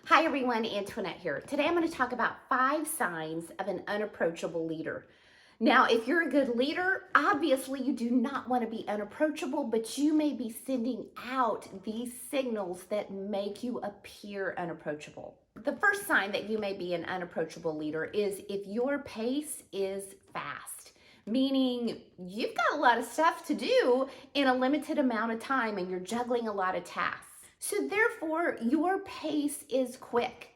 Hi everyone, Antoinette here. Today I'm going to talk about 5 signs of an unapproachable leader. Now, if you're a good leader, obviously you do not want to be unapproachable, but you may be sending out these signals that make you appear unapproachable. The first sign that you may be an unapproachable leader is if your pace is fast, meaning you've got a lot of stuff to do in a limited amount of time and you're juggling a lot of tasks. So therefore, your pace is quick.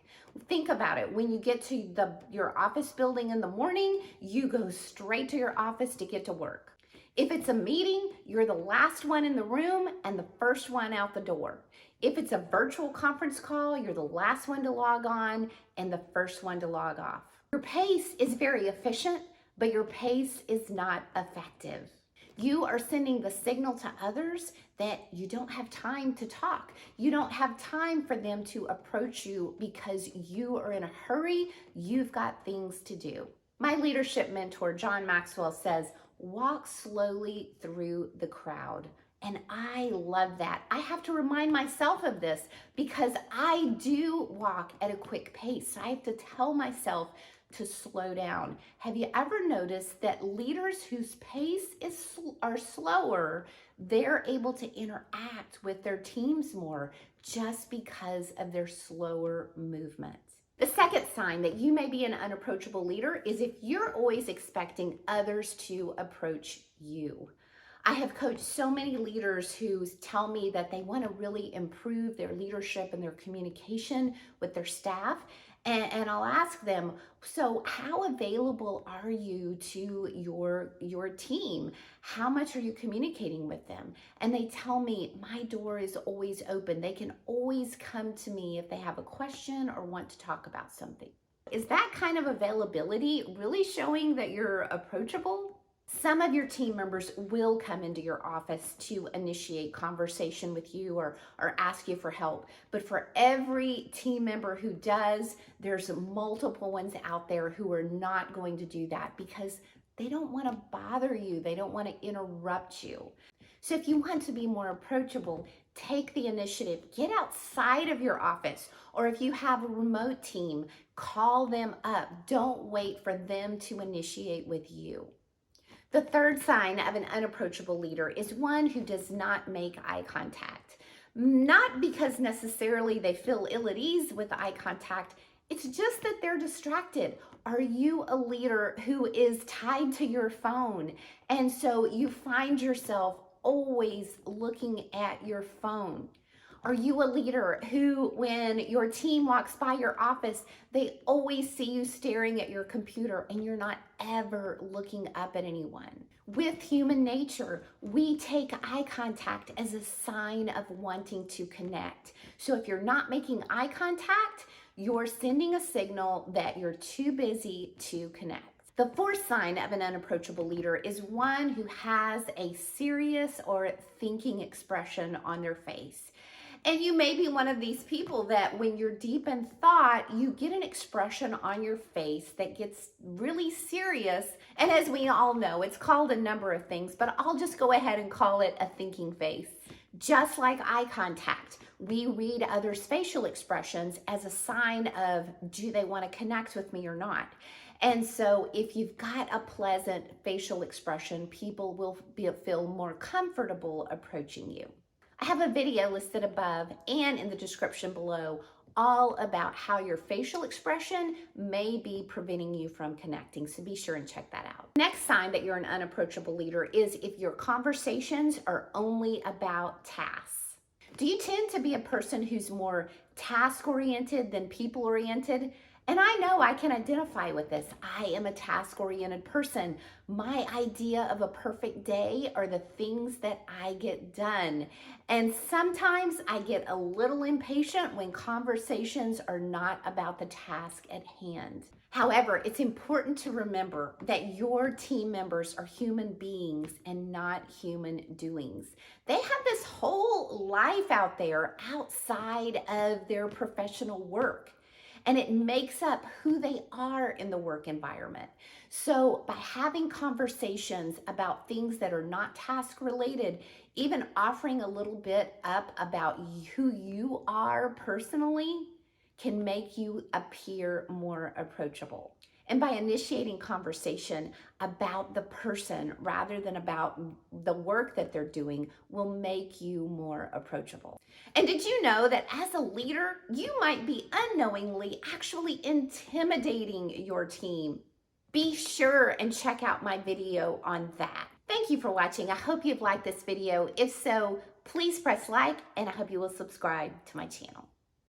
Think about it. When you get to your office building in the morning, you go straight to your office to get to work. If it's a meeting, you're the last one in the room and the first one out the door. If it's a virtual conference call, you're the last one to log on and the first one to log off. Your pace is very efficient, but your pace is not effective. You are sending the signal to others that you don't have time to talk. You don't have time for them to approach you because you are in a hurry. You've got things to do. My leadership mentor, John Maxwell, says, walk slowly through the crowd. And I love that. I have to remind myself of this because I do walk at a quick pace. I have to tell myself to slow down. Have you ever noticed that leaders whose pace are slower, they're able to interact with their teams more just because of their slower movement? The second sign that you may be an unapproachable leader is if you're always expecting others to approach you. I have coached so many leaders who tell me that they want to really improve their leadership and their communication with their staff. And I'll ask them, so how available are you to your team? How much are you communicating with them? And they tell me, my door is always open. They can always come to me if they have a question or want to talk about something. Is that kind of availability really showing that you're approachable? Some of your team members will come into your office to initiate conversation with you or ask you for help. But for every team member who does, there's multiple ones out there who are not going to do that because they don't want to bother you. They don't want to interrupt you. So if you want to be more approachable, take the initiative. Get outside of your office. Or if you have a remote team, call them up. Don't wait for them to initiate with you. The third sign of an unapproachable leader is one who does not make eye contact. Not because necessarily they feel ill at ease with eye contact, it's just that they're distracted. Are you a leader who is tied to your phone? And so you find yourself always looking at your phone. Are you a leader who, when your team walks by your office, they always see you staring at your computer and you're not ever looking up at anyone? With human nature, we take eye contact as a sign of wanting to connect. So if you're not making eye contact, you're sending a signal that you're too busy to connect. The fourth sign of an unapproachable leader is one who has a serious or thinking expression on their face. And you may be one of these people that when you're deep in thought, you get an expression on your face that gets really serious. And as we all know, it's called a number of things, but I'll just go ahead and call it a thinking face. Just like eye contact, we read others' facial expressions as a sign of, do they want to connect with me or not? And so if you've got a pleasant facial expression, people will feel more comfortable approaching you. I have a video listed above and in the description below all about how your facial expression may be preventing you from connecting, so be sure and check that out. Next sign that you're an unapproachable leader is if your conversations are only about tasks. Do you tend to be a person who's more task-oriented than people-oriented? And I know I can identify with this. I am a task-oriented person. My idea of a perfect day are the things that I get done. And sometimes I get a little impatient when conversations are not about the task at hand. However, it's important to remember that your team members are human beings and not human doings. They have this whole life out there outside of their professional work. And it makes up who they are in the work environment. So by having conversations about things that are not task related, even offering a little bit up about who you are personally, can make you appear more approachable. And by initiating conversation about the person rather than about the work that they're doing will make you more approachable. And did you know that as a leader, you might be unknowingly actually intimidating your team? Be sure and check out my video on that. Thank you for watching. I hope you've liked this video. If so, please press like, and I hope you will subscribe to my channel.